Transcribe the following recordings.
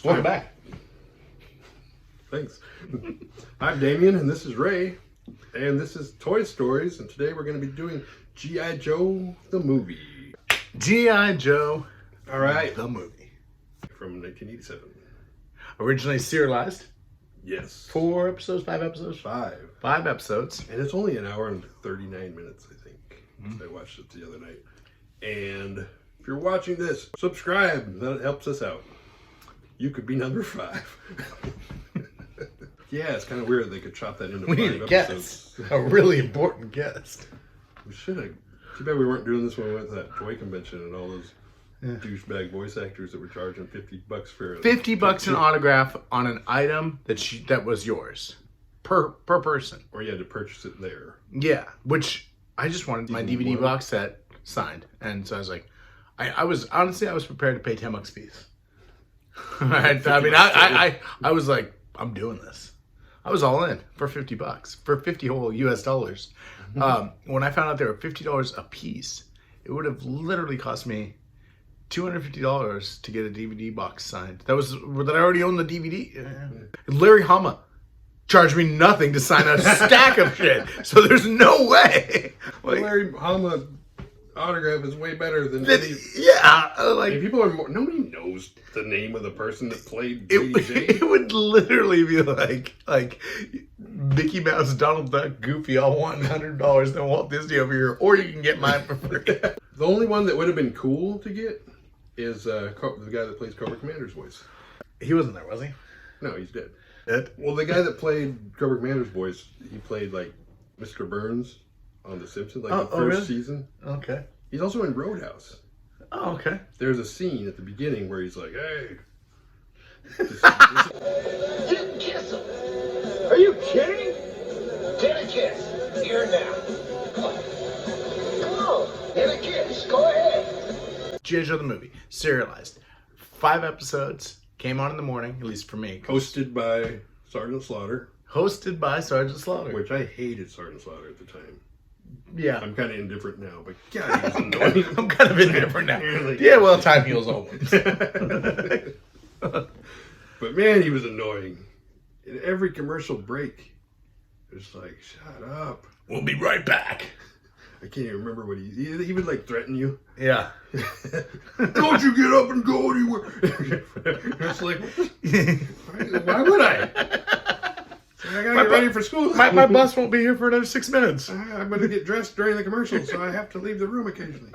Welcome back. Thanks. I'm Damien, and this is Ray, and this is Toy Stories, and today we're going to be doing G.I. Joe, the movie. G.I. Joe, All right. the movie. From 1987. Originally serialized. Yes. 4 episodes, 5 episodes? 5. 5 episodes. And it's only an hour and 39 minutes, I think. I watched it the other night. And if you're watching this, subscribe. That helps us out. You could be number 5. Yeah, it's kind of weird they could chop that into 5 We need a episodes. guest. A really important guest. We should have. Too bad we weren't doing this when we went to that toy convention and all those douchebag voice actors that were charging $50 for it. $50 an autograph on an item that was yours. Per person. Or you had to purchase it there. Yeah, which I just wanted my DVD What? box set signed. And so I was like, I was prepared to pay $10 a piece. I was like, I'm doing this. I was all in for $50 for 50 whole US dollars. When I found out they were $50 a piece, it would have literally cost me $250 to get a DVD box signed. That I already owned the DVD. Larry Hama charged me nothing to sign a stack of shit. So there's no way. Like, Larry Hama autograph is way better than people are more. Nobody knows the name of the person that played JJ. It would literally be like Mickey Mouse, Donald Duck, Goofy all want $100 than Walt Disney over here, or you can get mine for free. The only one that would have been cool to get is the guy that plays Cobra Commander's voice. He wasn't there, was he? No, he's dead. Dead? Well, the guy that played Cobra Commander's voice, he played like Mr. Burns on The Simpsons, like the first really? season. Okay. He's also in Roadhouse. Oh, okay. There's a scene at the beginning where he's like, "Hey, You didn't kiss him. Are you kidding? Get a kiss. Here now. Come on. Come on. Get a kiss. Go ahead." G.I. Joe the movie, serialized. 5 episodes, came on in the morning, at least for me. hosted by Sergeant Slaughter," Hosted by Sergeant Slaughter. which I hated Sergeant Slaughter at the time. Yeah. I'm kind of indifferent now, but God, he was annoying. I'm kind of indifferent now. Yeah, well, time heals all wounds. But man, he was annoying. In every commercial break, it's like, "Shut up." We'll be right back. I can't even remember what he would like threaten you. Yeah. "Don't you get up and go anywhere." It's like, why would I? I gotta get ready for school. My bus won't be here for another 6 minutes. I'm gonna get dressed during the commercial, so I have to leave the room occasionally.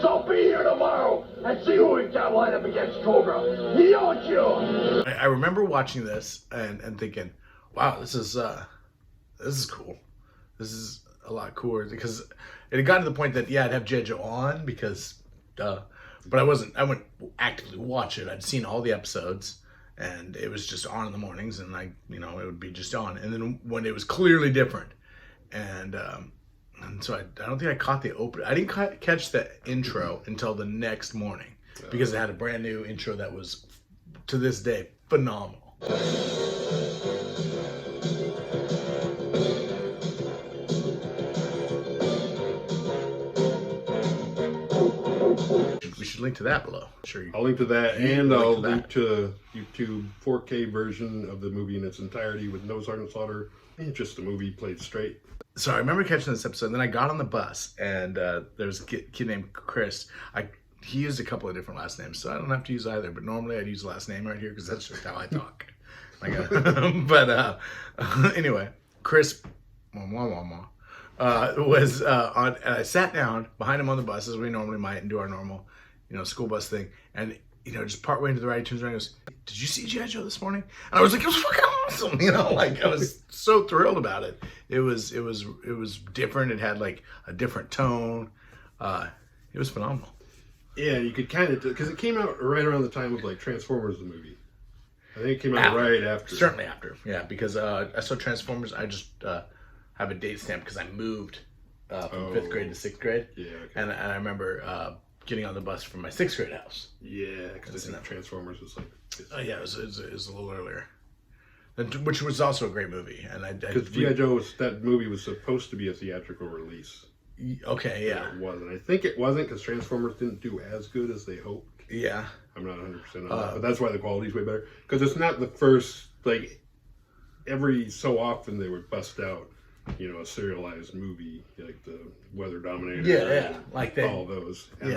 So be here tomorrow and see who we got lined up against Cobra. Don't you? I remember watching this and thinking, wow, this is cool. This is a lot cooler, because it had gotten to the point that, I'd have G.I. Joe on because, but I wouldn't actively watch it. I'd seen all the episodes, and it was just on in the mornings, and it would be just on. And then when it was clearly different, and so I don't think I caught the open. I didn't catch the intro until the next morning, because it had a brand new intro that was, to this day, phenomenal. We should link to that below. Sure. I'll link to that, and I'll link to YouTube 4K version of the movie in its entirety with no Sergeant Slaughter, and just the movie played straight. So I remember catching this episode, and then I got on the bus, and there was a kid named Chris. He used a couple of different last names, so I don't have to use either, but normally I'd use the last name right here because that's just how I talk. Anyway, Chris was on, and I sat down behind him on the bus, as we normally might, and do our normal, school bus thing, and just partway into the ride, he turns around and goes, "Did you see G.I. Joe this morning?" And I was like, "It was fucking awesome!" I was so thrilled about it. It was different. It had like a different tone. It was phenomenal. Yeah, you could kind of, because it came out right around the time of like Transformers the movie. I think it came out right after. Certainly after, yeah, because I saw Transformers. I just have a date stamp because I moved from 5th grade to 6th grade. Yeah, okay. And I remember getting on the bus from my 6th grade house. Yeah, because I think Transformers was like... it was a little earlier. Which was also a great movie. Because G.I. Joe, that movie was supposed to be a theatrical release. Okay, yeah. But it wasn't. I think it wasn't because Transformers didn't do as good as they hoped. Yeah. I'm not 100% on that, but that's why the quality's way better. Because it's not the first, like, every so often they would bust out, you know, a serialized movie, like the Weather Dominator. Yeah, like that. All those. And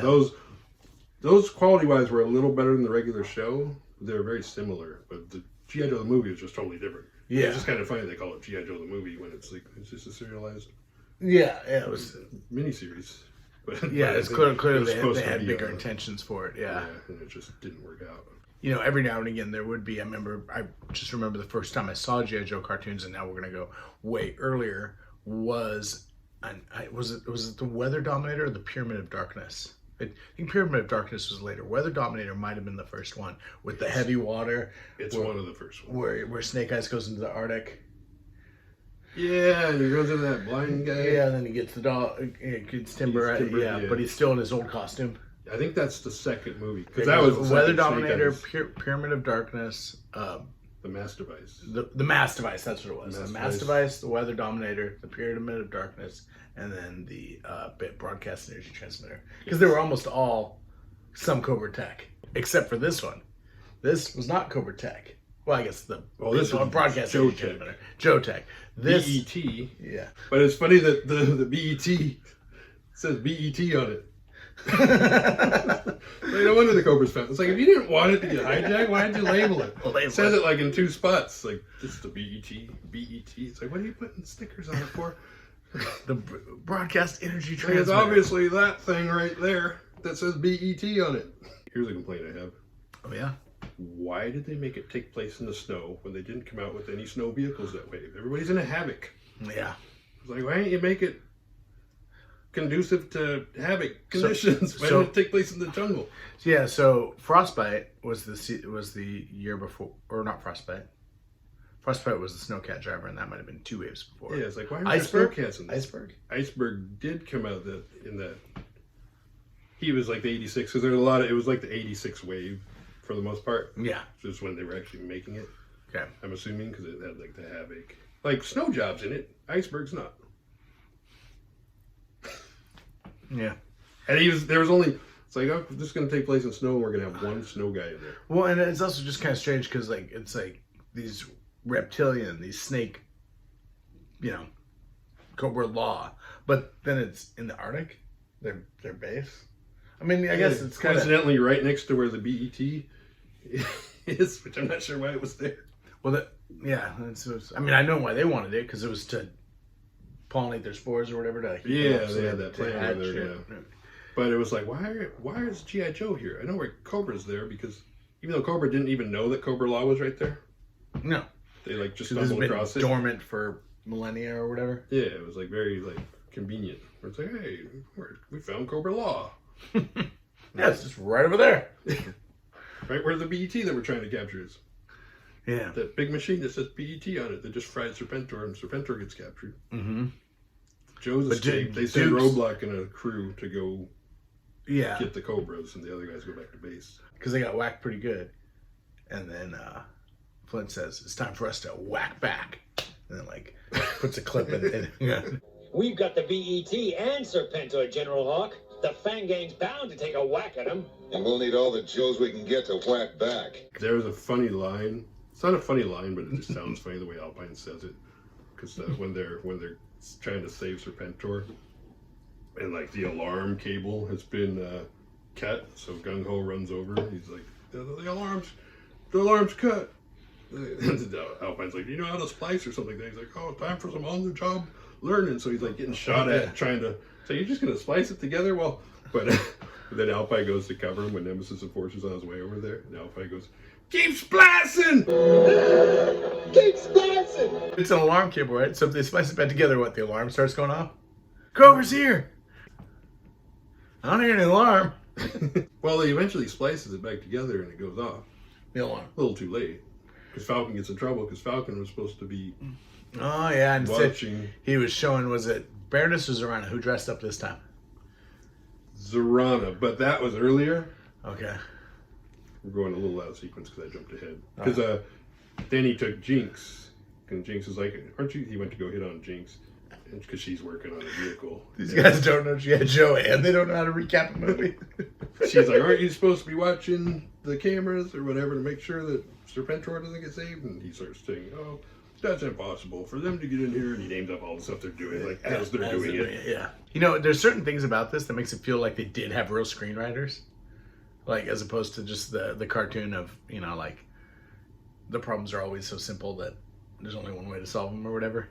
those quality-wise were a little better than the regular show. They're very similar, but the G.I. Joe the movie is just totally different. Yeah. It's just kind of funny they call it G.I. Joe the movie when it's like, it's just a serialized it was miniseries. But, yeah, it's clearly they had bigger a, intentions for it. Yeah, and it just didn't work out. You know, every now and again there would be. I just remember the first time I saw G.I. Joe cartoons, and now we're gonna go way earlier. Was it the Weather Dominator or the Pyramid of Darkness? I think Pyramid of Darkness was later. Weather Dominator might have been the first one with the heavy water. It's one of the first ones where Snake Eyes goes into the Arctic. Yeah, and he runs into that blind guy. Yeah, and then he gets the dog, gets Timber. But he's still in his old costume. I think that's the second movie because that was the Weather Dominator, Pyramid of Darkness, the Mass Device. The Mass Device, that's what it was. The Mass Device, the Weather Dominator, the Pyramid of Darkness, and then the Broadcast Energy Transmitter. Because they were almost all some Cobra Tech, except for this one. This was not Cobra Tech. Well, I guess this was Broadcast Energy Transmitter. Joe Tech. This BET. Yeah. But it's funny that the BET says BET on it. No wonder the Cobra's found. It's like, if you didn't want it to get hijacked, why did you label it? It says it like in 2 spots, like just the BET. It's like, what are you putting stickers on it for? The Broadcast Energy Transmitter. It's obviously that thing right there that says BET on it. Here's a complaint I have. Oh yeah. Why did they make it take place in the snow when they didn't come out with any snow vehicles that way? Everybody's in a hammock. Yeah. It's like, why don't you make it conducive to havoc conditions? Why didn't it take place in the jungle? Yeah, so Frostbite was the year before, or not Frostbite. Frostbite was the Snowcat driver, and that might have been 2 waves before. Yeah, it's like, why aren't there Snowcats in this? Iceberg did come out in that. He was like the 86, because there's a lot of, it was like the 86 wave for the most part. Yeah. Just when they were actually making it. Okay. I'm assuming, because it had like the havoc. Like snow jobs in it. Iceberg's not. Yeah. And there was only, it's like, oh, this is going to take place in snow, and we're going to have one snow guy in there. Well, and it's also just kind of strange, because like, it's like these reptilian, these snake, Cobra Law, but then it's in the Arctic, their base. I mean, I guess it's kind of coincidentally right next to where the BET is, which I'm not sure why it was there. Well, I mean, I know why they wanted it, because it was to pollinate their spores or whatever. To they had that plan there. But it was like, why is G.I. Joe here? I know where Cobra's there, because even though Cobra didn't even know that Cobra Law was right there. No. They like just stumbled across it. Dormant for millennia or whatever. Yeah, it was like very like convenient. Where it's like, hey, we found Cobra Law. Yeah, it's just right over there. Right where the BET that we're trying to capture is. Yeah. That big machine that says BET on it that just fried Serpentor, and Serpentor gets captured. Mm-hmm. Joe's escaped. They send Roadblock and a crew to go get the Cobras, and the other guys go back to base. Because they got whacked pretty good. And then Flint says, it's time for us to whack back. And then, puts a clip in. We've got the BET and Serpentor, General Hawk. The Fang Gang's bound to take a whack at him. And we'll need all the Joes we can get to whack back. There's a funny line. It's not a funny line, but it just sounds funny the way Alpine says it. Because when they're trying to save Serpentor, and the alarm cable has been cut, so Gung Ho runs over. He's like, the alarm's cut. Alpine's like, do you know how to splice or something? He's like, oh, time for some on-the-job learning. So he's like getting shot at, trying to. So you're just gonna splice it together? Well, but then Alpine goes to cover him when Nemesis and Force is on his way over there. And Alpine goes, keep splicing! Keep splicing! It's an alarm cable, right? So if they splice it back together, the alarm starts going off? Cobra's here! I don't hear any alarm. Well, he eventually splices it back together and it goes off. The alarm. A little too late. Because Falcon gets in trouble, because Falcon was supposed to be oh, yeah. And watching. He was showing, was it Baroness or Zorana? Who dressed up this time? Zorana, but that was earlier. Okay. We're going a little out of sequence because I jumped ahead. Because then he took Jinx. And Jinx was like, aren't you? He went to go hit on Jinx. because she's working on a vehicle. These guys don't know G.I. Joe, and they don't know how to recap a movie. She's like, aren't you supposed to be watching the cameras or whatever to make sure that Serpentor doesn't get saved? And he starts saying, oh, that's impossible for them to get in here. And he names up all the stuff they're doing, like, as they're doing it. Yeah. You know, there's certain things about this that makes it feel like they did have real screenwriters. Like, as opposed to just the cartoon of, you know, like, the problems are always so simple that there's only one way to solve them or whatever.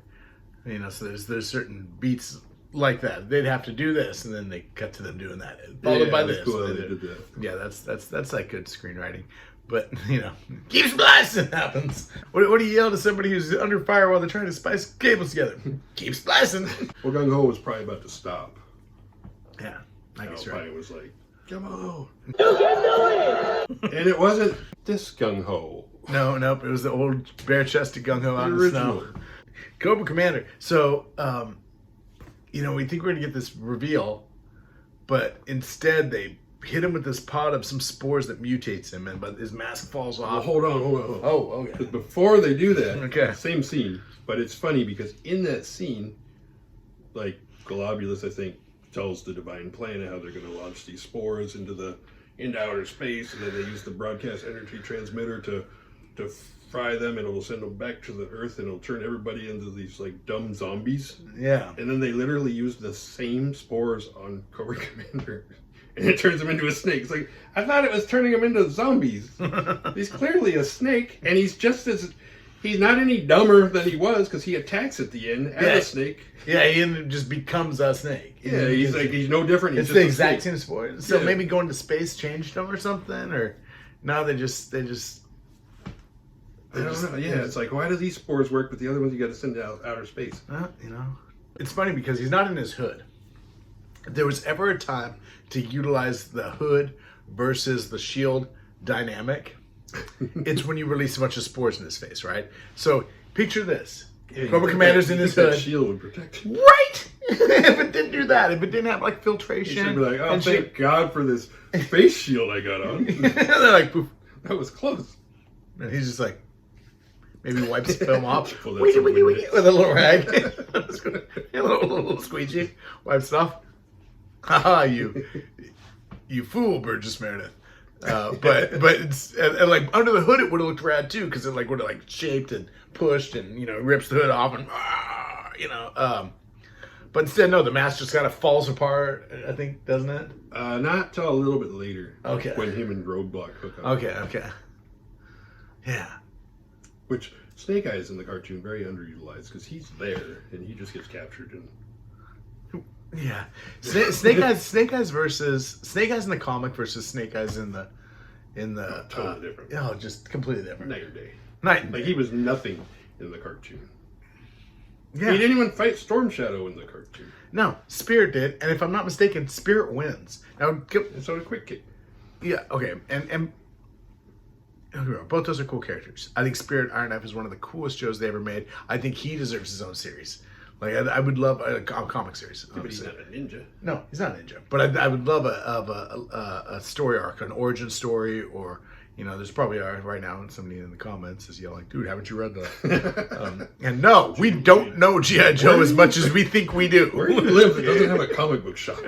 You know, so there's certain beats like that. They'd have to do this, and then they cut to them doing that, followed by this. Cool, they did that. Yeah, that's like good screenwriting. But, you know, keeps blasting happens. What do you yell to somebody who's under fire while they're trying to splice cables together? Keeps blasting. Well, Gung Ho was probably about to stop. Yeah, I guess you're probably right. was like, come on. You can do it! And it wasn't this Gung Ho. No, nope. It was the old bare-chested gung-ho out in the original. snow. Cobra Commander. So, you know, we think we're going to get this reveal, but instead they hit him with this pod of some spores that mutates him, but his mask falls Well, off. hold on. Oh, okay. But before they do that, Okay. same scene, but it's funny because in that scene, like Globulus, I think, tells the Divine Planet how they're going to launch these spores into outer space, and then they use the broadcast energy transmitter to fry them, and it'll send them back to the Earth, and it'll turn everybody into these like dumb zombies. Yeah. And then they literally use the same spores on Cobra Commander, and it turns him into a snake. It's like, I thought it was turning him into zombies. He's clearly a snake, and he's not any dumber than he was because he attacks at the end as a snake. Yeah, he just becomes a snake. Yeah, he's no different. It's He's the just a exact snake. same spores. So Yeah. maybe going to space changed them or something, or no, they just. I don't know. Yeah, it's like, why do these spores work, but the other ones you got to send out outer space? You know, it's funny because he's not in his hood. If there was ever a time to utilize the hood versus the shield dynamic, it's when you release a bunch of spores in his face, right? So picture this: Cobra Commander's in his That hood, shield would protect him. right? If it didn't do that, if it didn't have like He filtration, should be like, oh, and thank shit, God for this face shield I got on. they're like, poof. That was close. And he's just like, maybe wipes the film off Well, that's wiggy, a wiggy, win. wiggy, with a little rag. a little squeegee. Wipes it off. Haha, you fool, Burgess Meredith. But it's and like under the hood it would have looked rad too, because it like would have like shaped and pushed and, you know, rips the hood off and you know, but instead no, the mask just kind of falls apart, I think, doesn't it? Not till a little bit later. Okay. When him and Roadblock hook up. Okay. Yeah. Which Snake Eyes in the cartoon very underutilized because he's there and he just gets captured and. Yeah, Snake Eyes versus Snake Eyes in the comic versus Snake Eyes in the Totally different. Oh, just completely different. Night or day. Night. Like he was nothing in the cartoon. Yeah. He didn't even fight Storm Shadow in the cartoon. No, Spirit did, and if I'm not mistaken, Spirit wins. Now, And so did Quick Kick. yeah, okay, and both those are cool characters. I think Spirit Iron Knife is one of the coolest shows they ever made. I think he deserves his own series. Like I would love a comic series. But he's not a ninja. No, he's not a ninja. But I would love a story arc, an origin story, or, you know, there's probably right now, and somebody in the comments is yelling, "Dude, haven't you read that?" And no, we don't know G.I. Joe as much as we think we do. Where do you live that doesn't have a comic book shop?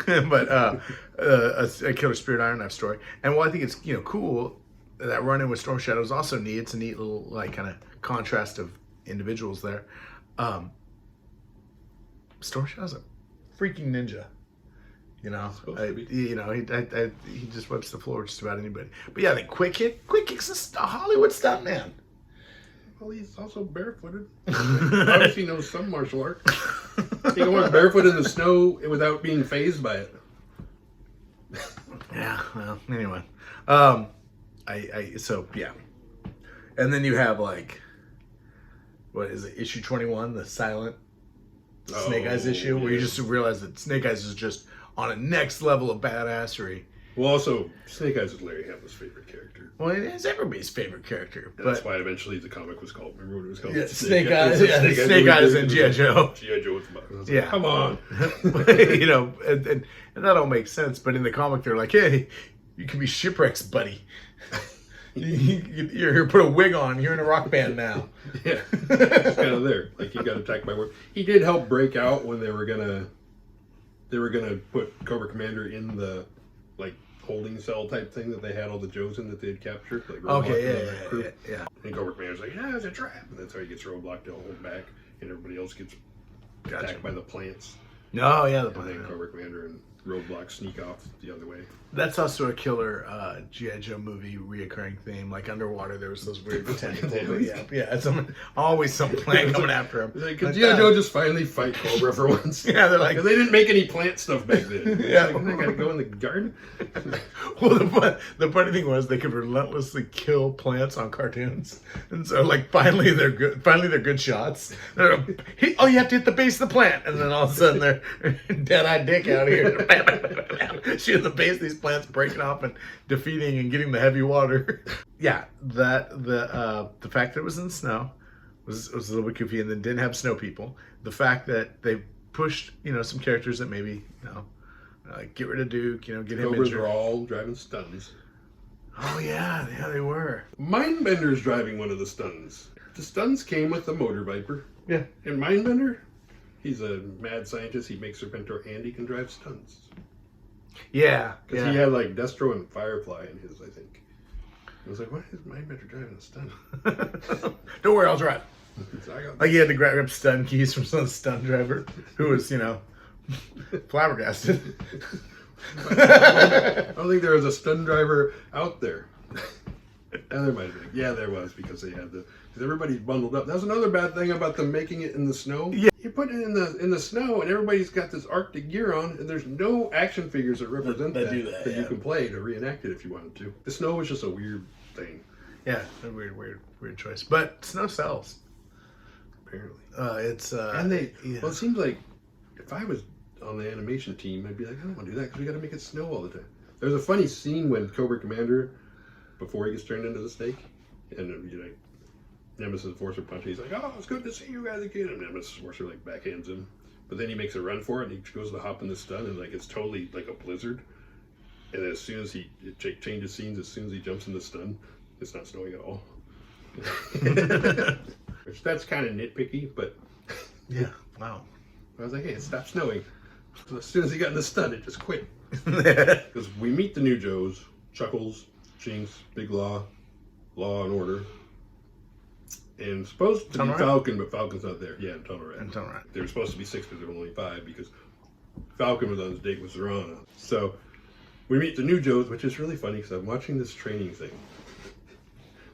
But a Killer Spirit Iron Knife story, and well, I think it's, you know, cool that run-in with Storm Shadow is also neat. It's a neat little like kind of contrast of individuals there. Storm Shadow's a freaking ninja, you know. You know, he just wipes the floor with just about anybody. But yeah, I think Quick Kick's a Hollywood stunt man. Well, he's also barefooted. Obviously knows some martial art. He can walk barefoot in the snow without being fazed by it. Yeah. Well, anyway, so yeah, and then you have like, what is it? Issue 21, the silent Snake Eyes issue, where you just realize that Snake Eyes is just on a next level of badassery. Well, also, Snake Eyes is Larry Hamlin's favorite character. Well, it is everybody's favorite character. And that's why eventually the comic was called, remember what it was called? Yeah, Snake Eyes and G.I. Joe. G.I. Joe was about it. Yeah. Come on. You know, and that all makes sense, but in the comic they're like, hey, you can be shipwrecks, buddy. You're put a wig on. You're in a rock band now. Yeah, it's kind of there. Like he got attacked by work. He did help break out when they were gonna put Cobra Commander in the like holding cell type thing that they had all the Joes in that they had captured. Like, Okay, yeah. And Cobra Commander's like, yeah, it's a trap, and that's how he gets roadblocked. They'll hold back, and everybody else gets attacked by the plants. Oh yeah, the And plant. then Cobra Commander and Roadblock sneak off the other way. That's also a killer G.I. Joe movie reoccurring theme. Like underwater, there was those weird tentacles. Yeah. Always some plant coming after him. Like, could G.I. Joe just finally fight Cobra for once? Yeah, they're like, because they didn't make any plant stuff back then. Yeah. Like, I gotta go in the garden. Well, the funny thing was they could relentlessly kill plants on cartoons, and so like finally they're good. Finally they're good shots. You have to hit the base of the plant, and then all of a sudden they're dead-eyed dick out here shooting the base of these plants, breaking off and defeating and getting the heavy water. Yeah, the fact that it was in the snow was a little bit goofy, and then didn't have snow people. The fact that they pushed some characters that maybe get rid of Duke, get him Cobras injured. were all driving stuns. Oh yeah, they were. Mindbender's driving one of the stuns. The stuns came with the Motor Viper. Yeah. And Mindbender, he's a mad scientist. He makes Serpentor and he can drive stuns. Yeah. Because he had like Destro and Firefly in his, I think. I was like, why is Mindbender driving a stun? Don't worry, I'll drive. So I got Like he had to grab stun keys from some stun driver who was, flabbergasted. I don't think there was a stun driver out there. And there might have been. Yeah, there was, because they had because everybody's bundled up. That's another bad thing about them making it in the snow. Yeah. You put it in the snow, and everybody's got this Arctic gear on, and there's no action figures that represent that do that, you can play to reenact it if you wanted to. The snow was just a weird thing. Yeah, a weird choice. But snow sells. Apparently. It's and they. Well, it seems like if I was on the animation team, I'd be like, I don't want to do that because we got to make it snow all the time. There's a funny scene when Cobra Commander, before he gets turned into the snake, and Nemesis Forcer punch. He's like, "Oh, it's good to see you guys again." And Nemesis Forcer like backhands him, but then he makes a run for it. And he goes to hop in the stun, and like it's totally like a blizzard. And then as soon as it changes scenes, as soon as he jumps in the stun, it's not snowing at all. Which that's kind of nitpicky, but yeah, wow. I was like, hey, it stopped snowing. So as soon as he got in the stun, it just quit. Because we meet the new Joes, Chuckles, Jinx, Big Law, Law and Order. And supposed to be Falcon, but Falcon's not there. Yeah, and Tunnel Rat. They were supposed to be 6, but there were only 5 because Falcon was on his date with Zorana. So we meet the new Joes, which is really funny because I'm watching this training thing.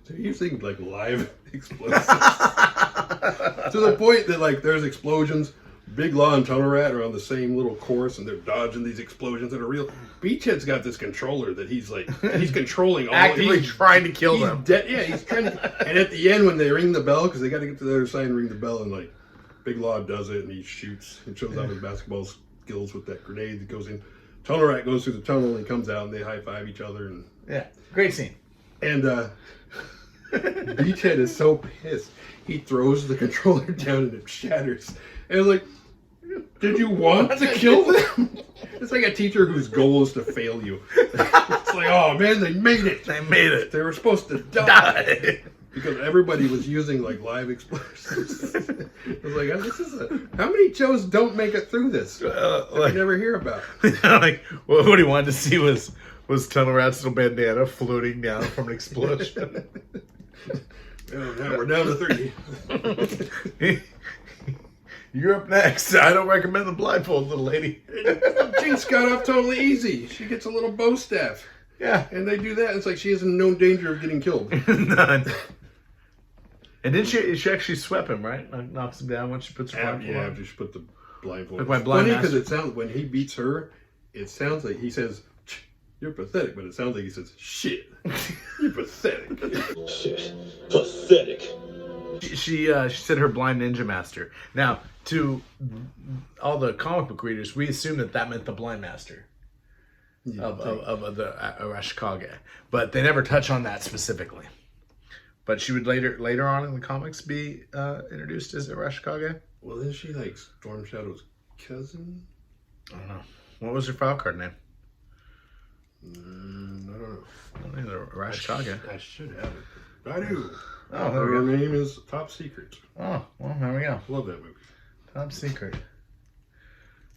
So you're using like live explosives to the point that like there's explosions. Big Law and Tunnel Rat are on the same little course, and they're dodging these explosions that are real. Beachhead's got this controller that he's controlling all. Actively trying to kill them. He's trying to. And at the end, when they ring the bell, because they got to get to the other side and ring the bell, and like Big Law does it, and he shoots and shows off his basketball skills with that grenade that goes in. Tunnel Rat goes through the tunnel and comes out, and they high five each other. And yeah, great scene. And Beachhead is so pissed. He throws the controller down and it shatters. And it's like, did you want to kill them? It's like a teacher whose goal is to fail you. It's like, oh man, they made it. They made it. They were supposed to die. Because everybody was using like live explosives. I was like, how many Joes don't make it through this? I never hear about. Like, well, what he wanted to see was Tunnel Rat's little bandana floating down from an explosion. Now we're down to 3. You're up next. I don't recommend the blindfold, little lady. Jinx got off totally easy. She gets a little bow staff. Yeah. And they do that. It's like she is in no danger of getting killed. None. And then she actually swept him, right? Like, knocks him down when she puts her blindfold on. Yeah, after she put the blindfold on. Like It's funny because it sounds, when he beats her, it sounds like he says, "You're pathetic," but it sounds like he says, "Shit, you're pathetic." Shit, pathetic. She said her blind ninja master. Now, to all the comic book readers, we assume that meant the blind master of the Arashikage, but they never touch on that specifically. But she would later on in the comics be introduced as Arashikage. Well, isn't she like Storm Shadow's cousin? I don't know. What was her file card name? I don't know. I mean, the Rashkaga. I should have it. I do. Oh, there Her we go. name is Top Secret. Oh, well, there we go. Love that movie. Top Secret.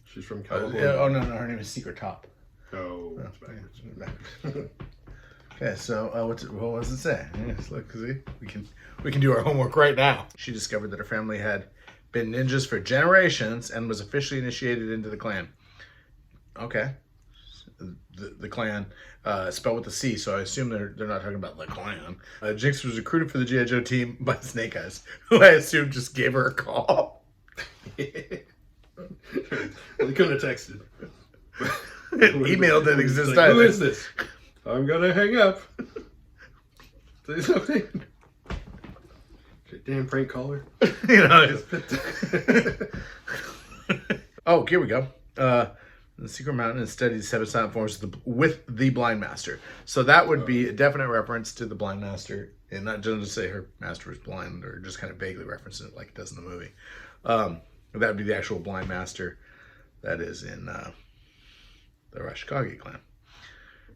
She's from California. Yeah, oh, no, her name is Secret Top. Oh, it's backwards. Okay, so what does it say? Yes, look, see, we can do our homework right now. She discovered that her family had been ninjas for generations and was officially initiated into the clan. Okay, the clan spelled with a C, so I assume they're not talking about the clan. Jinx was recruited for the G.I. Joe team by Snake Eyes, who I assume just gave her a call. Well, he couldn't have texted. Email didn't exist Like, either. who is this? I'm gonna hang up. Say something. Okay, damn prank caller. You know. Oh, here we go. The Secret Mountain is studied 7 silent forms with the Blind Master. So that would be a definite reference to the Blind Master, and not just to say her master was blind, or just kind of vaguely reference it like it does in the movie. That would be the actual Blind Master that is in the Rashkagi clan.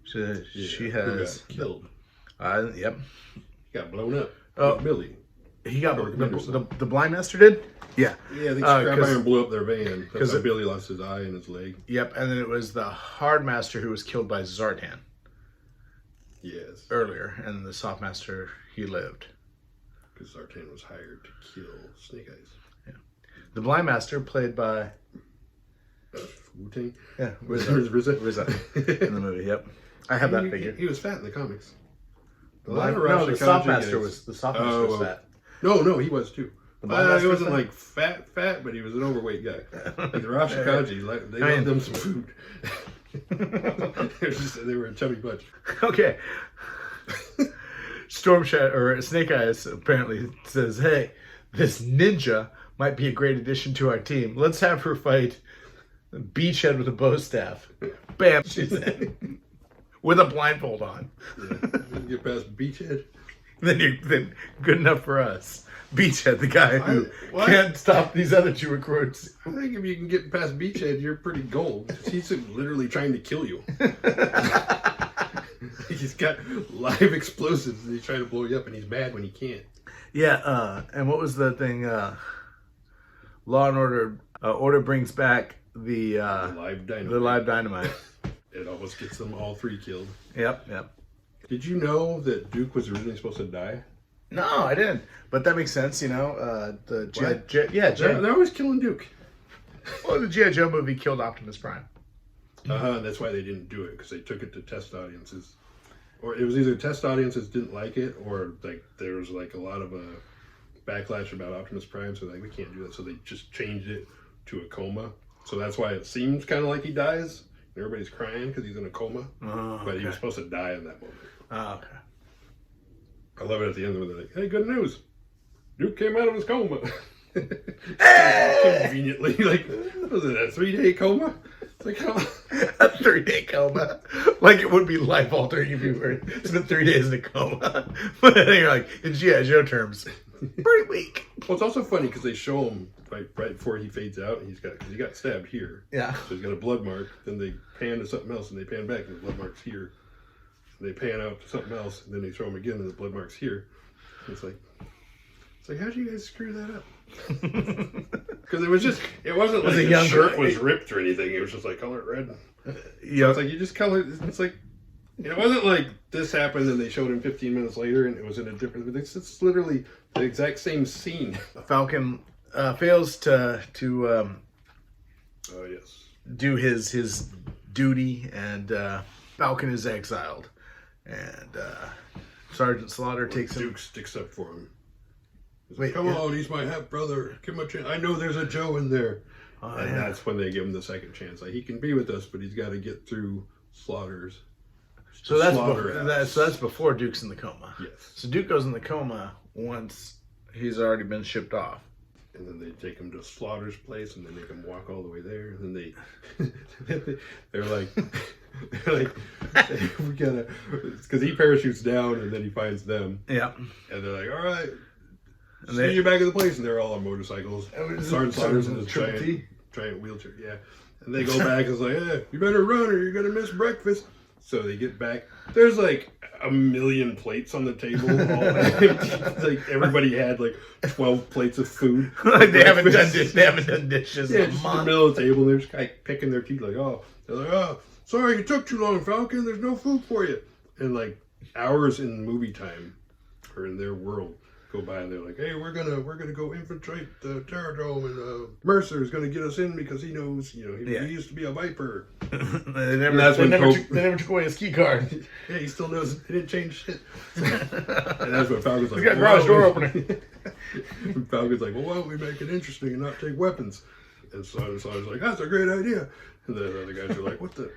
She has got killed. Yep. He got blown up. Oh. Billy. He got the Blind Master did? Yeah. Yeah, they scrap iron blew up their van because it- Billy lost his eye and his leg. Yep, and then it was the Hard Master who was killed by Zartan Yes, earlier, and the Soft Master, he lived. because Zartan was hired to kill Snake Eyes. The Blind Master, played by Wu-Tang. RZA in the movie. Yep, I have that figure. He was fat in the comics. No, the Soft Master was fat. No, he was too. Blind Master he was wasn't fat? like fat, but he was an overweight guy. Like the Rashkaji, they loved them some food. They were a chubby bunch. Okay. Storm Shadow or Snake Eyes apparently says, "Hey, this ninja might be a great addition to our team. Let's have her fight Beachhead with a bow staff." Bam, she said, with a blindfold on. Yeah. Get past Beachhead. Then good enough for us. Beachhead, the guy who can't stop these other two recruits. I think if you can get past Beachhead, you're pretty gold. He's literally trying to kill you. He's got live explosives and he's trying to blow you up, and he's mad when he can't. Yeah, and what was the thing? Law and Order. Order brings back the live dynamite. The live dynamite. It almost gets them all three killed. Yep. Did you know that Duke was originally supposed to die? No, I didn't. But that makes sense, you know. The They're always killing Duke. Well, the G.I. Joe movie killed Optimus Prime. That's why they didn't do it, because they took it to test audiences, or it was either test audiences didn't like it, or like there was like a lot of backlash about Optimus Prime, so like we can't do that, so they just changed it to a coma. So that's why it seems kind of like he dies. Everybody's crying because he's in a coma, but he was supposed to die in that moment. Oh, okay. I love it at the end when they're like, "Hey, good news! Duke came out of his coma." Conveniently, like, was it a 3-day coma? It's like, how? A 3-day coma. Like it would be life altering if you were spent 3 days in a coma. But then you're like, in G.I. Joe terms, pretty weak. Well, it's also funny because they show him right before he fades out. Because he got stabbed here. Yeah. So he's got a blood mark. Then they pan to something else, and they pan back, and the blood mark's here. And they pan out to something else, and then they show him again, and the blood mark's here. And it's like, how'd you guys screw that up? Because it wasn't like the shirt was ripped or anything. It was just like, color it red. So it's like you just color. It's like, it wasn't like this happened and they showed him 15 minutes later and it was in a different. It's literally the exact same scene. Falcon fails to do his duty, and Falcon is exiled, and Sergeant Slaughter takes him. Duke sticks up for him. Wait, come on, he's my half brother. Give him a chance. I know there's a Joe in there. And that's when they give him the second chance. Like, he can be with us, but he's got to get through Slaughter's. So that's before Duke's in the coma. Yes. So Duke goes in the coma once he's already been shipped off. And then they take him to Slaughter's place, and they make him walk all the way there. And then they're like, we gotta, because he parachutes down, and then he finds them. Yeah. And they're like, all right. And see you back at the place, and they're all on motorcycles. Sergeant Slaughter's in his giant wheelchair, yeah. And they go back and it's like, hey, you better run or you're gonna miss breakfast. So they get back. There's like a million plates on the table. All like everybody had like 12 plates of food. Like they haven't done dishes. Yeah, in a just in the month. middle of the table, and they're just like picking their teeth. Like, they're like, sorry, you took too long, Falcon. There's no food for you. And like hours in movie time, or in their world, go by, and they're like, hey, we're gonna go infiltrate the Terradome, and Mercer's gonna get us in because he knows, he used to be a Viper. They never took away his key card. Yeah, he still knows he didn't change shit. And that's what Falcon's like. He's got garage door opener. Falcon's like, well, why don't we make it interesting and not take weapons? And so I was like, that's a great idea. And the other guys are like, what the?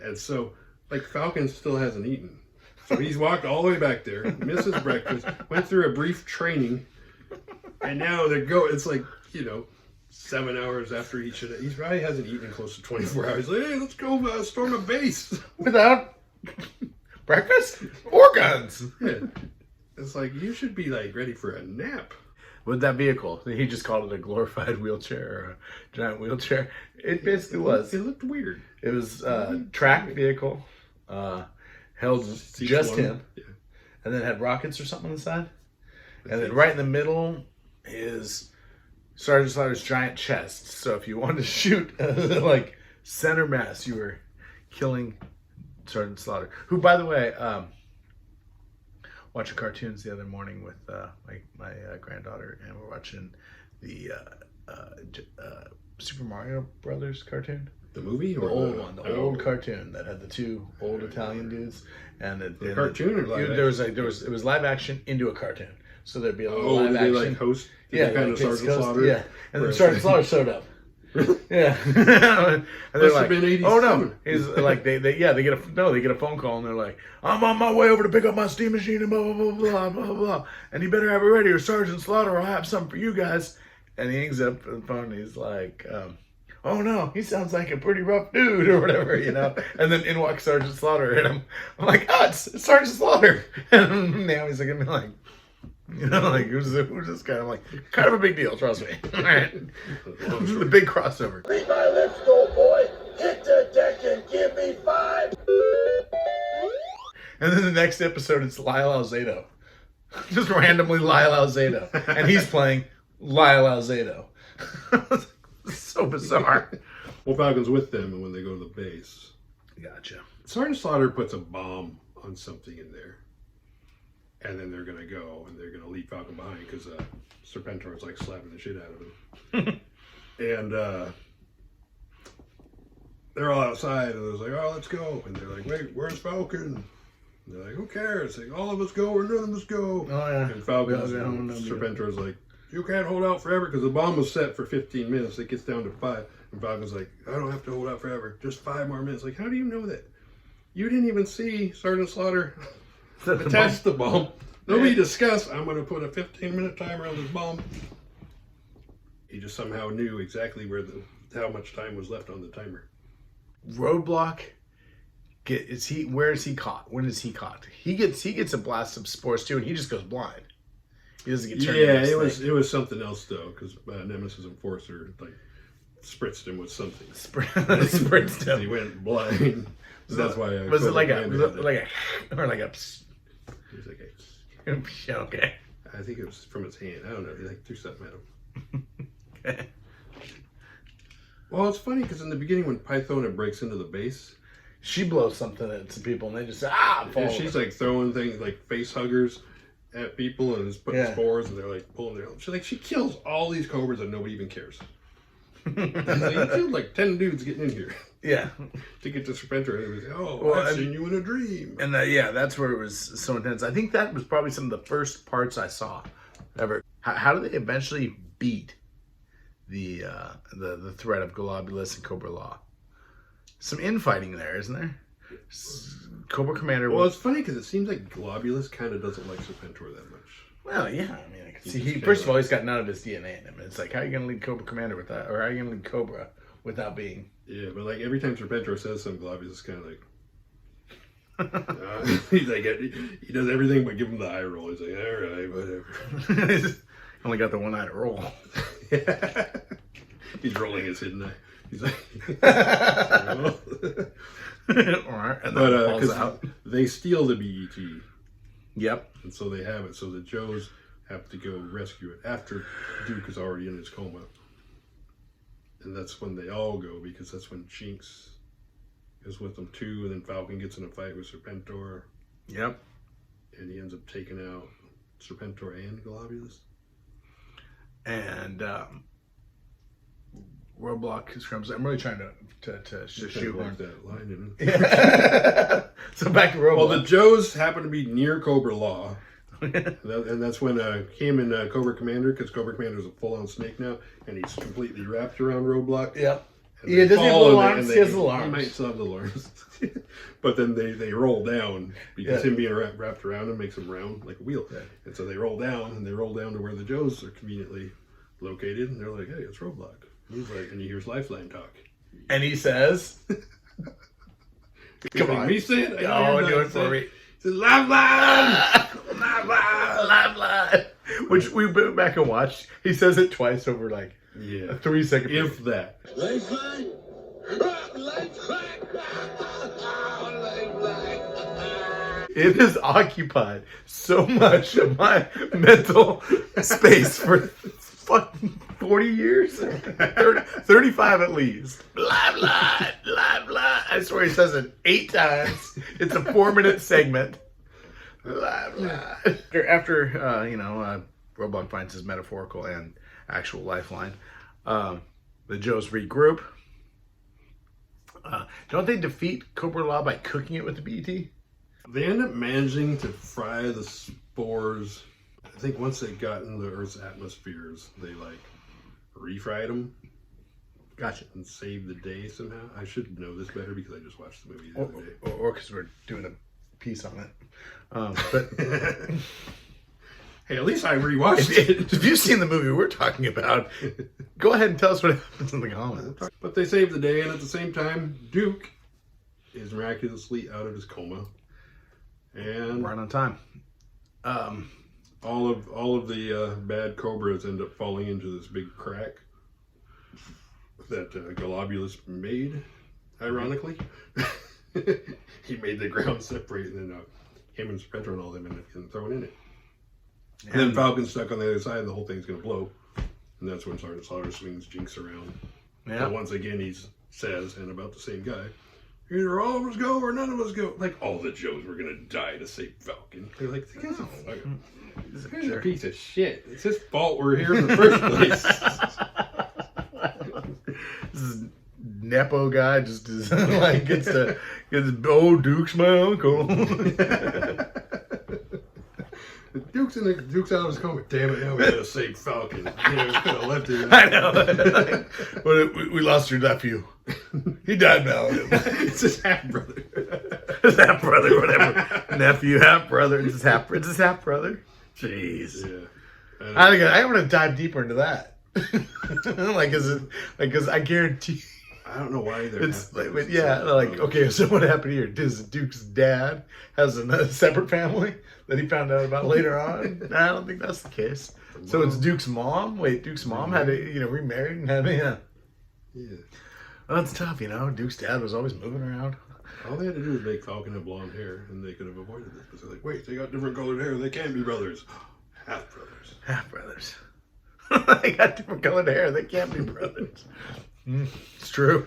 And so, like, Falcon still hasn't eaten. So he's walked all the way back there, missed his breakfast, went through a brief training, and now it's like, 7 hours after he should have. He probably hasn't eaten in close to 24 hours. Like, hey, let's go storm a base. Without breakfast or guns. Yeah. It's like, you should be like ready for a nap. With that vehicle, he just called it a glorified wheelchair or a giant wheelchair. It basically was. It looked weird. It was a tracked vehicle, held just him, yeah. and then had rockets or something on the side. And then right in the middle is Sergeant Slaughter's giant chest. So if you wanted to shoot like center mass, you were killing Sergeant Slaughter. Who, by the way, watching cartoons the other morning with my granddaughter, and we're watching the Super Mario Brothers cartoon. The movie The or old one, the old cartoon that had the two old Italian dudes, and the cartoon or live it was live action into a cartoon, so there'd be a little live they action. like host, Yeah, kind like of Sergeant Slaughter, yeah, and then Sergeant Slaughter showed up. Yeah, and they're like, "Oh no!" He's like, they get a phone call, and they're like, "I'm on my way over to pick up my steam machine and blah blah blah blah blah blah, and you better have it ready, or Sergeant Slaughter will have something for you guys." And he hangs up the phone. And he's like, "Oh no, he sounds like a pretty rough dude," or whatever, And then in walks Sergeant Slaughter, and I'm like, "Oh, it's Sergeant Slaughter!" And now he's looking at me like, who's this guy? I'm like, kind of a big deal, trust me. All right, this is the big crossover. Read my lips, old boy. Hit the deck and give me 5. And then the next episode, it's Lyle Alzado. Just randomly Lyle Alzado. And he's playing Lyle Alzado. It's so bizarre. Well, Falcon's with them, and when they go to the base, Gotcha. Sergeant Slaughter puts a bomb on something in there. And then they're going to go, and they're going to leave Falcon behind, because Serpentor's like slapping the shit out of him. And they're all outside, and they're like, oh, let's go. And they're like, wait, where's Falcon? And they're like, who cares? Like, all of us go or none of us go. Oh, yeah. And Serpentor's like, you can't hold out forever, because the bomb was set for 15 minutes. It gets down to 5. And Falcon's like, I don't have to hold out forever. Just 5 more minutes. Like, how do you know that? You didn't even see Sergeant Slaughter attach the bomb. Nobody discussed, I'm going to put a 15-minute timer on this bomb. He just somehow knew exactly how much time was left on the timer. Roadblock. Where is he caught? When is he caught? He gets a blast of spores too, and he just goes blind. He doesn't get turned into this thing. It was something else though, because Nemesis Enforcer spritzed him with something. Spritzed him. He went blind. So that's why. Was it like a? He's like, okay. I think it was from his hand. I don't know. He threw something at him. Okay. Well, it's funny because in the beginning when Pythona breaks into the base, she blows something at some people, and they just she's like throwing things like face huggers at people and just putting spores, and they're like pulling their. She kills all these cobras and nobody even cares. You killed like 10 dudes getting in here. Yeah. To get to Serpentor, and it was I've seen you in a dream. And that's where it was so intense. I think that was probably some of the first parts I saw ever. How do they eventually beat the threat of Globulus and Cobra Law? Some infighting there, isn't there? Cobra Commander. Well, it's funny because it seems like Globulus kind of doesn't like Serpentor that much. Well, yeah. I mean, I can see. First of all, he's got none of his DNA in him. It's like, how are you going to lead Cobra Commander without, or how are you going to lead Cobra without being? Yeah, but like every time Serpentor says something, Globulus is kind of like. He's like, he does everything but give him the eye roll. He's like, all right, whatever. Only got the one eye to roll. He's rolling his hidden eye. He's like, and then it falls out. they steal the BET, Yep. and so they have it. So the Joes have to go rescue it after Duke is already in his coma, and that's when they all go, because that's when Jinx is with them too, and then Falcon gets in a fight with Serpentor. Yep. And he ends up taking out Serpentor and Globulus. And Roadblock scrums. I'm really trying to shoehorn that line in. So back to Roadblock. Well, the Joes happen to be near Cobra Law. And that's when him and Cobra Commander, because Cobra Commander is a full-on snake now, and he's completely wrapped around Roadblock. Yep. And Yeah, doesn't he have fall, little and arms? they- He has little He arms. might still have little arms. But then they roll down, because him being wrapped around him makes him round like a wheel. Yeah. And so they roll down, and they roll down to where the Joes are conveniently located, and they're like, hey, it's Roadblock. And he's like, and he hears Lifeline talk. And he says, Come on. Me say it? "Oh, do it for me." He says, Lifeline! Lifeline. Which we went back and watched. He says it twice over like Yeah. a 3-second period. If that. Lifeline! Lifeline! Lifeline! It has occupied so much of my mental space for fucking 40 years. 35 at least. Blah, blah, blah, blah. I swear he says it 8 times. It's a 4-minute segment. Blah, blah. After Roadblock finds his metaphorical and actual lifeline, the Joes regroup. Don't they defeat Cobra Law by cooking it with the BET? They end up managing to fry the spores. I think once they got in the Earth's atmospheres, they like refried them. Gotcha. And saved the day somehow. I should know this better because I just watched the movie the other day. Or because we're doing a piece on it. But hey, at least I rewatched it. if you've seen the movie we're talking about, go ahead and tell us what happens in the comments. But they saved the day, and at the same time, Duke is miraculously out of his coma. And Right on time. all of the bad cobras end up falling into this big crack that Globulus made, ironically. He made the ground separate, and then him and Serpentor and all them end up getting thrown in it. And then Falcon's stuck on the other side, and the whole thing's going to blow. And that's when Sergeant Slaughter swings Jinx around. Yeah. And once again, he says, and about the same guy, either all of us go or none of us go. Like, all the Joes were going to die to save Falcon. They're like, this guy's a piece of shit. It's his fault we're here in the first place. This is Nepo guy just is, like gets Duke's my uncle. Duke's out of his coma. Damn it! Now we gotta save Falcon. We could have left him. I know. But we lost your nephew. He died now. It's his half brother. His half brother, whatever. Nephew, half brother. It's his half brother. Jeez. Yeah. I want to dive deeper into that. Because I guarantee. I don't know why they're. It's like, but yeah, like, okay, so what happened here? Does Duke's dad has a separate family that he found out about later on? I don't think that's the case. So it's Duke's mom? Wait, Duke's mom had to, remarried and had to, Yeah. Well, that's tough, Duke's dad was always moving around. All they had to do was make Falcon have blonde hair, and they could have avoided this. Because they're like, wait, they got different colored hair. They can't be brothers. Half brothers. Half brothers. They got different colored hair. They can't be brothers. It's true.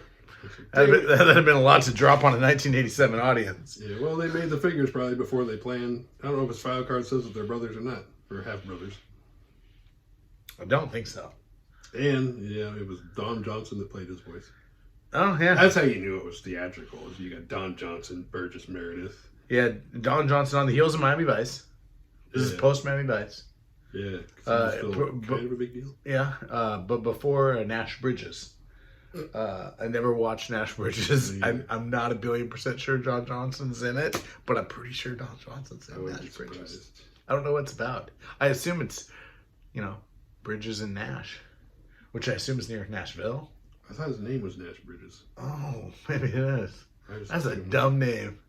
That'd have been a lot to drop on a 1987 audience. Yeah, well, they made the figures probably before they planned. I don't know if his file card says that they're brothers or not, or half brothers. I don't think so. And yeah, it was Don Johnson that played his voice. Oh yeah, That's how you knew it was theatrical. Is you got Don Johnson, Burgess Meredith. yeah. Don Johnson on the heels of Miami Vice. This is Yeah. post Miami Vice. Yeah, 'cause it was still but- kind of a big deal. Yeah, but before Nash Bridges. I never watched Nash Bridges. I'm not 1,000,000,000% sure Don Johnson's in it, but I'm pretty sure Don Johnson's I in wouldn't Nash be Bridges. surprised. I don't know what it's about. I assume it's, Bridges and Nash, which I assume is near Nashville. I thought his name was Nash Bridges. Oh, maybe it is. I just That's a thought it was- dumb name.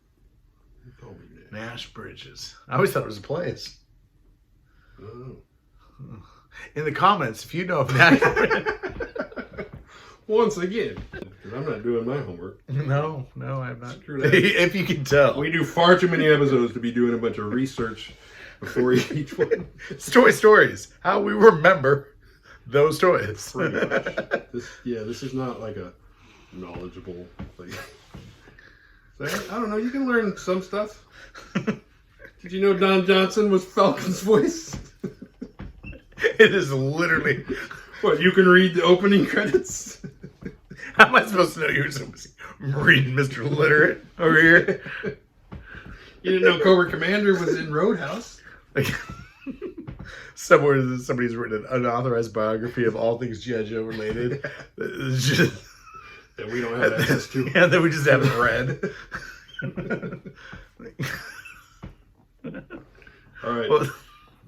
He told me Nash. Nash Bridges. I always thought it was a place. Oh. In the comments, if you know of Nash Bridges. Once again, Because I'm not doing my homework. No, I'm not. Screw that. If you can tell. We do far too many episodes to be doing a bunch of research before each one. Stories. How we remember those toys. Pretty much. This is not like a knowledgeable thing. So, I don't know. You can learn some stuff. Did you know Don Johnson was Falcon's voice? It is literally. What, you can read the opening credits? How am I supposed to know you're reading Mr. Literate over here? You didn't know Cobra Commander was in Roadhouse? Like, somebody's written an unauthorized biography of all things G.I. Joe related. It's just, That we don't have access to. yeah, that we just haven't read. All right. Well,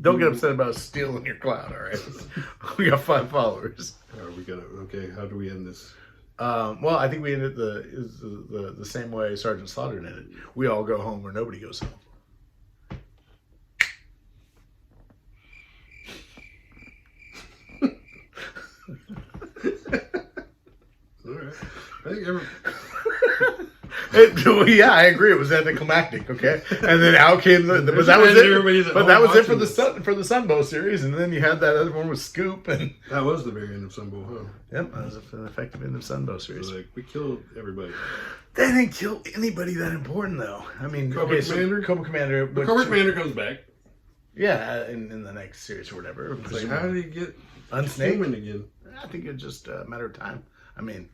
don't get upset about stealing your cloud, all right? We got 5 followers. We got it. Okay, how do we end this? Well, I think we ended the same way Sergeant Slaughter ended it. We all go home or nobody goes home. All right. I think Yeah, I agree. It was anticlimactic. Okay, and then out came the but that was it. But that was it for the Sunbow series, and then you had that other one with Scoop, and that was the very end of Sunbow, huh? Yep, that was an effective end of Sunbow series. So, like, we killed everybody. They didn't kill anybody that important, though. I mean, Cobra Commander comes back. Yeah, in the next series or whatever. It's like, how did he get unsnaked human again? I think it's just a matter of time. I mean,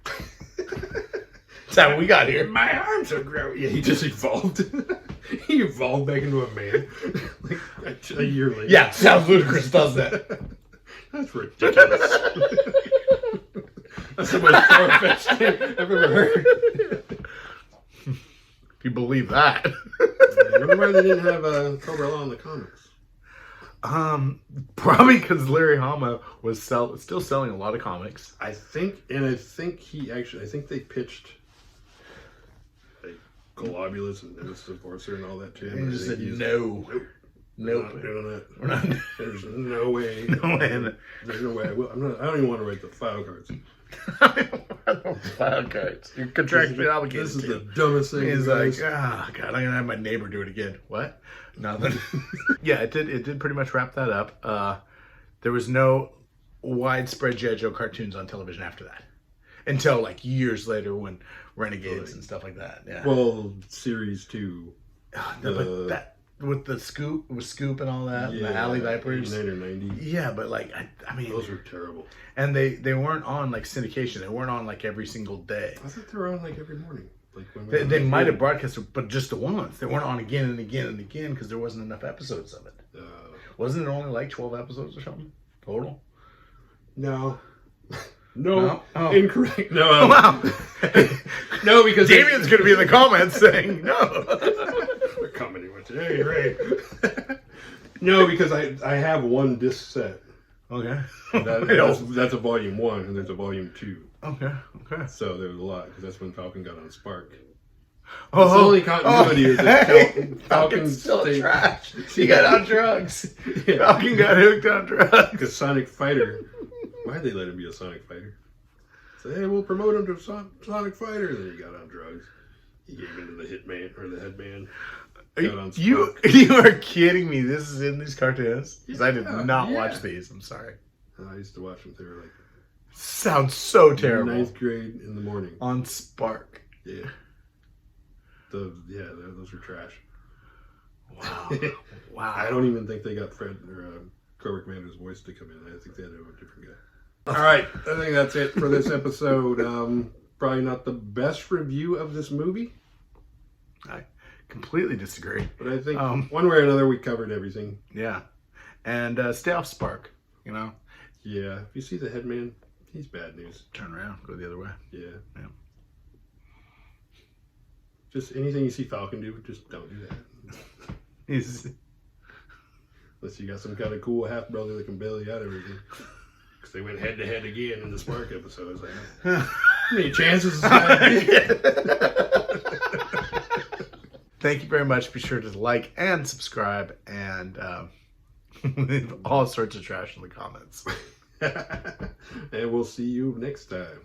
that's how we got here. My arms are growing. Yeah, he just evolved. He evolved back into a man like a year later. Yeah, sounds ludicrous, doesn't it? That's ridiculous. That's the most far-fetched thing I've ever heard. If you believe that. I wonder why they didn't have Cobra Law in the comics. Probably because Larry Hama was still selling a lot of comics. I think they pitched like Globulus and Dennis Enforcer and all that to him. And he just said no. Nope. We're not doing that. We're not. There's no way. No way. There's no way. I don't even want to write the file cards. File cards. You're contractually obligated. This is the dumbest thing. He's like, God, I'm gonna have my neighbor do it again. What? Nothing. Yeah, it did pretty much wrap that up. There was no widespread G.I. Joe cartoons on television after that, until like years later when Renegades and stuff like that. Yeah. Well, series 2. But that with the Scoop and all that, and the Alley Vipers. 89 or 90. Yeah, but like I mean, those were terrible. And they weren't on like syndication. They weren't on like every single day. I thought they were on like every morning. Like when they might have broadcast it, but just the once. They weren't on again and again and again because there wasn't enough episodes of it. Wasn't it only like 12 episodes or something total? No. No. Oh. Incorrect. No. Wow. No, because Damien's going to be in the comments saying no. They're coming with you. Hey, Ray. No, because I have one disc set. Okay. That's a volume 1, and there's a volume 2. Okay. So there was a lot, because that's when Falcon got on Spark. Oh, the only continuity is that Falcon's still trash. He got on drugs. Yeah. Falcon got hooked on drugs. Because Sonic Fighter. Why'd they let him be a Sonic Fighter? Say, hey, we'll promote him to Sonic Fighter. Then he got on drugs. He gave into the Hitman or the Headman. You are kidding me. This is in these cartoons? Because I did not watch these. I'm sorry. I used to watch them. They were like... Sounds so terrible. 9th grade in the morning. On Spark. Yeah. Those were trash. Wow. Wow. I don't even think they got Fred or Cobra Commander's voice to come in. I think they had a different guy. All right. I think that's it for this episode. Probably not the best review of this movie. I completely disagree. But I think one way or another we covered everything. Yeah. And stay off Spark, you know? Yeah. If you see the Headman, he's bad news. Turn around. Go the other way. Yeah. Just anything you see Falcon do, just don't do that. Unless you got some kind of cool half brother that can bail you out of everything. Because they went head to head again in the Spark episode. Like, how many chances is that? Thank you very much. Be sure to like and subscribe and leave all sorts of trash in the comments. And we'll see you next time.